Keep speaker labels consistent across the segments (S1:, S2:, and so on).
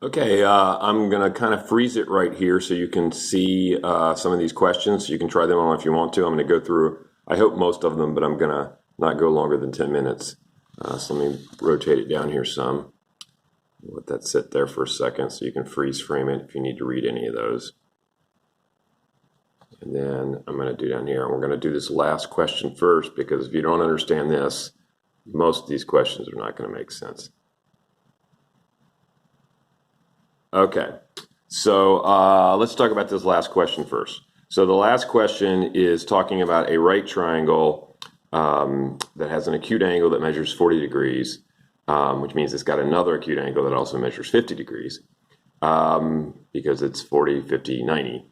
S1: Okay, I'm going to kind of freeze it right here so you can see some of these questions. You can try them on if you want to. I'm going to go through, I hope most of them, but I'm going to not go longer than 10 minutes. So let me rotate it down here some. Let that sit there for a second so you can freeze frame it if you need to read any of those. And then I'm going to do down here, and we're going to do this last question first, because if you don't understand this, most of these questions are not going to make sense. Okay, so let's talk about this last question first. So the last question is talking about a right triangle that has an acute angle that measures 40 degrees, which means it's got another acute angle that also measures 50 degrees, because it's 40, 50, 90.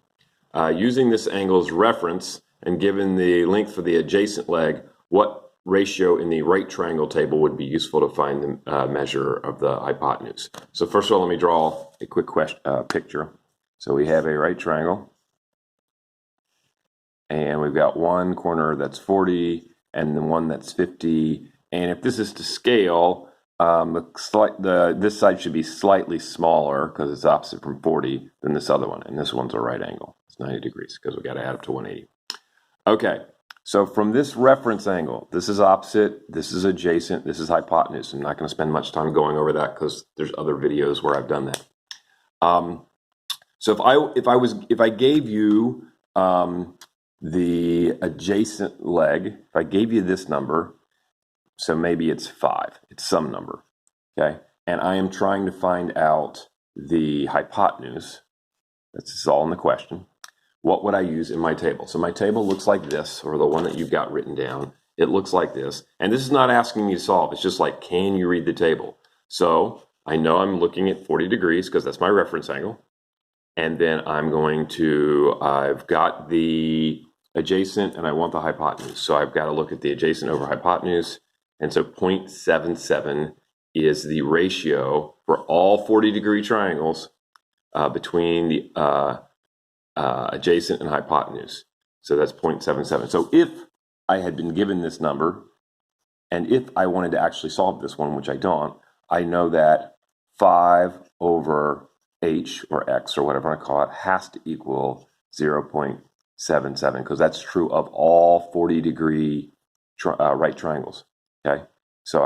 S1: Using this angle as reference and given the length for the adjacent leg, what ratio in the right triangle table would be useful to find the measure of the hypotenuse? So first of all, let me draw a quick picture. So we have a right triangle, and we've got one corner that's 40 and then one that's 50. And if this is to scale, this side should be slightly smaller because it's opposite from 40 than this other one. And this one's a right angle. It's 90 degrees because we got to add up to 180. Okay, so from this reference angle, this is opposite, this is adjacent, this is hypotenuse. I'm not going to spend much time going over that because there's other videos where I've done that. So if I gave you the adjacent leg, if I gave you this number, so maybe it's 5, it's some number, okay? And I am trying to find out the hypotenuse. That's all in the question. What would I use in my table? So my table looks like this, or the one that you've got written down. It looks like this. And this is not asking me to solve. It's just like, can you read the table? So I know I'm looking at 40 degrees because that's my reference angle. And then I've got the adjacent and I want the hypotenuse. So I've got to look at the adjacent over hypotenuse. And so 0.77 is the ratio for all 40-degree triangles between the adjacent and hypotenuse. So that's 0.77. So if I had been given this number, and if I wanted to actually solve this one, which I don't, I know that 5 over h, or x, or whatever I call it, has to equal 0.77, because that's true of all 40-degree right triangles. Okay, so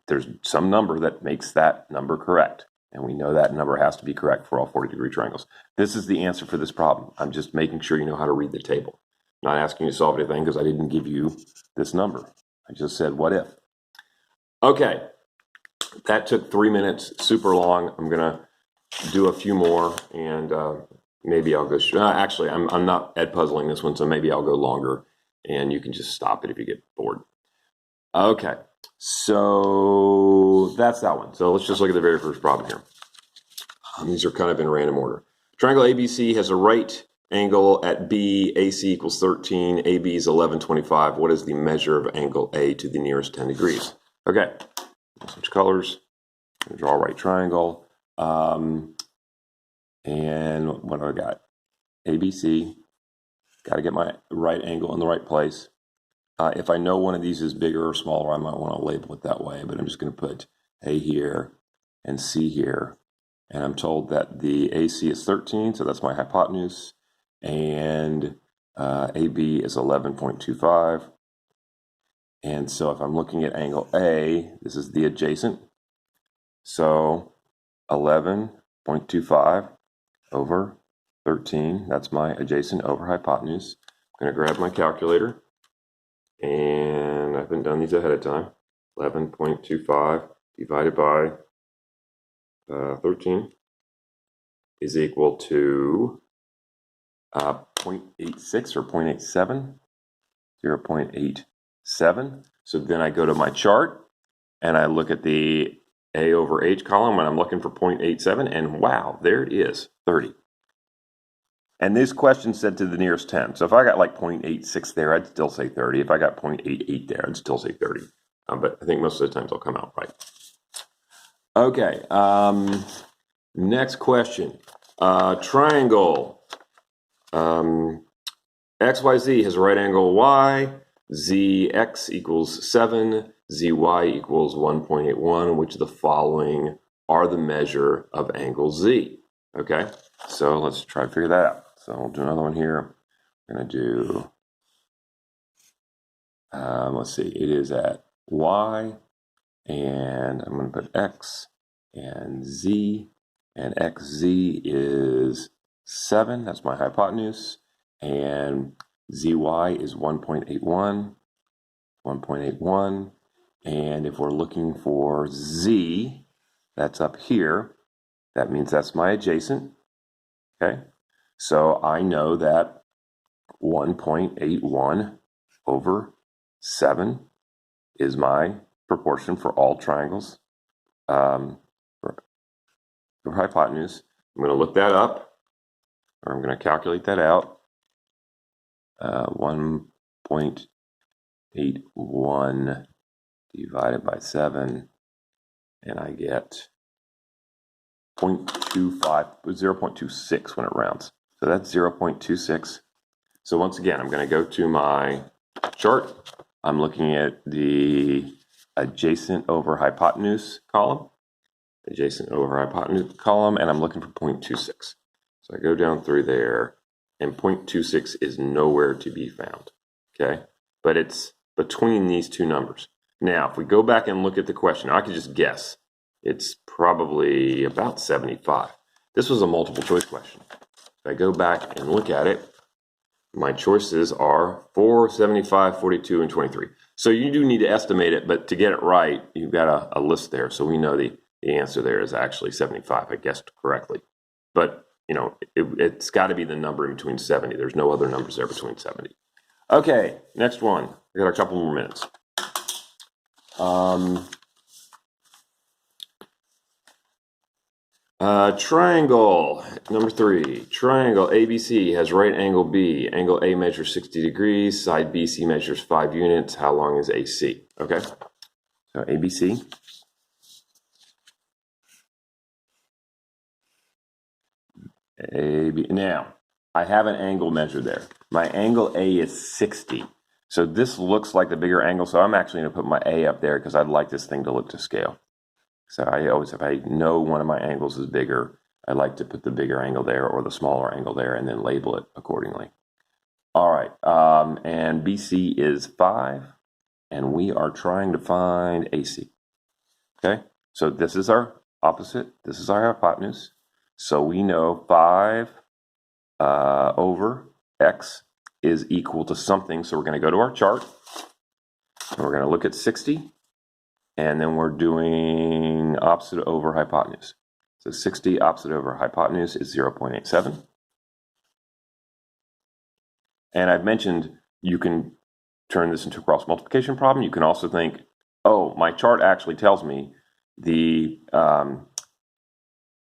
S1: there's some number that makes that number correct. And we know that number has to be correct for all 40-degree triangles. This is the answer for this problem. I'm just making sure you know how to read the table. I'm not asking you to solve anything because I didn't give you this number. I just said, what if? Okay, that took 3 minutes, super long. I'm going to do a few more, and maybe I'll go. Actually, I'm not Edpuzzling this one, so maybe I'll go longer, and you can just stop it if you get bored. Okay. So that's that one. So let's just look at the very first problem here. These are kind of in random order. Triangle ABC has a right angle at B, AC equals 13, AB is 1125. What is the measure of angle A to the nearest 10 degrees? Okay, switch colors. Draw a right triangle. And what do I got? ABC. Got to get my right angle in the right place. If I know one of these is bigger or smaller, I might want to label it that way, but I'm just going to put A here and C here. And I'm told that the AC is 13, so that's my hypotenuse, and AB is 11.25. And so if I'm looking at angle A, this is the adjacent. So 11.25 over 13, that's my adjacent over hypotenuse. I'm going to grab my calculator. And I haven't done these ahead of time. 11.25 divided by 13 is equal to 0.86 or 0.87, 0.87. So then I go to my chart and I look at the A over H column and I'm looking for 0.87, and wow, there it is, 30. And this question said to the nearest 10. So if I got like 0.86 there, I'd still say 30. If I got 0.88 there, I'd still say 30. But I think most of the times they'll come out right. Okay, next question. Triangle. XYZ has a right angle Y. ZX equals 7. ZY equals 1.81. Which of the following are the measure of angle Z. Okay, so let's try to figure that out. So we'll do another one here. We're going to do, let's see, it is at Y, and I'm going to put X and Z, and XZ is 7, that's my hypotenuse, and ZY is 1.81, 1.81, and if we're looking for Z, that's up here, that means that's my adjacent, okay? So I know that 1.81 over 7 is my proportion for all triangles for hypotenuse. I'm going to look that up, or I'm going to calculate that out. 1.81 divided by 7, and I get 0.26 when it rounds. So that's 0.26. So once again, I'm going to go to my chart. I'm looking at the adjacent over hypotenuse column, and I'm looking for 0.26. So I go down through there, and 0.26 is nowhere to be found, okay? But it's between these two numbers. Now, if we go back and look at the question, I could just guess. It's probably about 75. This was a multiple choice question. If I go back and look at it, my choices are 4, 75, 42, and 23. So you do need to estimate it, but to get it right, you've got a list there. So we know the answer there is actually 75. I guessed correctly. But, you know, it's got to be the number in between 70. There's no other numbers there between 70. Okay, next one. We got a couple more minutes. Triangle, number 3. Triangle ABC has right angle B. Angle A measures 60 degrees. Side BC measures 5 units. How long is AC? Okay, so ABC. AB. Now, I have an angle measured there. My angle A is 60. So this looks like the bigger angle. So I'm actually going to put my A up there because I'd like this thing to look to scale. So I always, if I know one of my angles is bigger, I like to put the bigger angle there or the smaller angle there and then label it accordingly. All right, and BC is 5, and we are trying to find AC. Okay, so this is our opposite. This is our hypotenuse. So we know 5 over X is equal to something. So we're going to go to our chart, and we're going to look at 60. And then we're doing opposite over hypotenuse. So 60 opposite over hypotenuse is 0.87. And I've mentioned you can turn this into a cross multiplication problem. You can also think, oh, my chart actually tells me the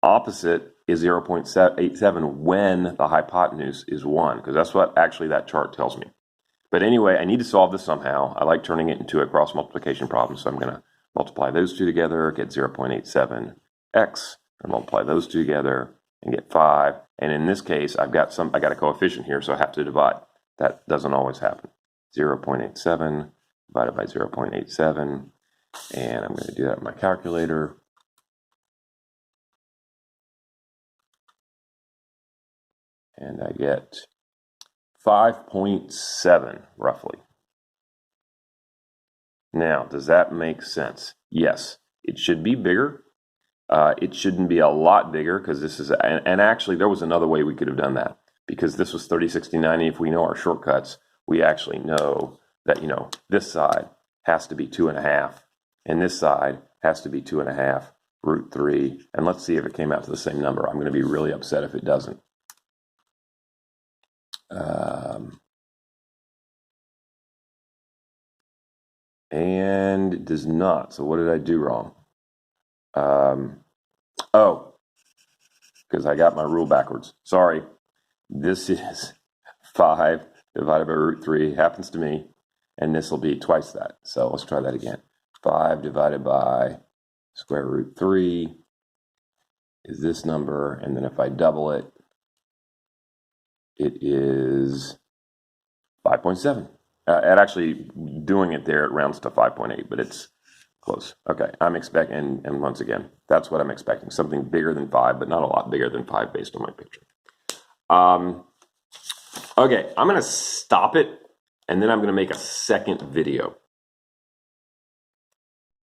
S1: opposite is 0.87 when the hypotenuse is 1, because that's what actually that chart tells me. But anyway, I need to solve this somehow. I like turning it into a cross multiplication problem, so I'm going to multiply those two together, get 0.87x, and multiply those two together and get 5. And in this case, I got a coefficient here, so I have to divide. That doesn't always happen. 0.87 divided by 0.87, and I'm going to do that with my calculator. And I get 5.7 roughly. Now, does that make sense? Yes, it should be bigger. It shouldn't be a lot bigger because this is, and actually there was another way we could have done that because this was 30, 60, 90. If we know our shortcuts, we actually know that, you know, this side has to be 2.5 and this side has to be 2.5 root 3. And let's see if it came out to the same number. I'm going to be really upset if it doesn't. And it does not. So what did I do wrong? Oh, because I got my rule backwards. Sorry. This is 5 divided by root 3, happens to me, and this will be twice that. So let's try that again. 5 divided by square root 3 is this number, and then if I double it, it is 5.7. And actually, doing it there, it rounds to 5.8, but it's Close. Okay, I'm expecting, and once again, that's what I'm expecting. Something bigger than 5, but not a lot bigger than 5 based on my picture. Okay, I'm going to stop it, and then I'm going to make a second video.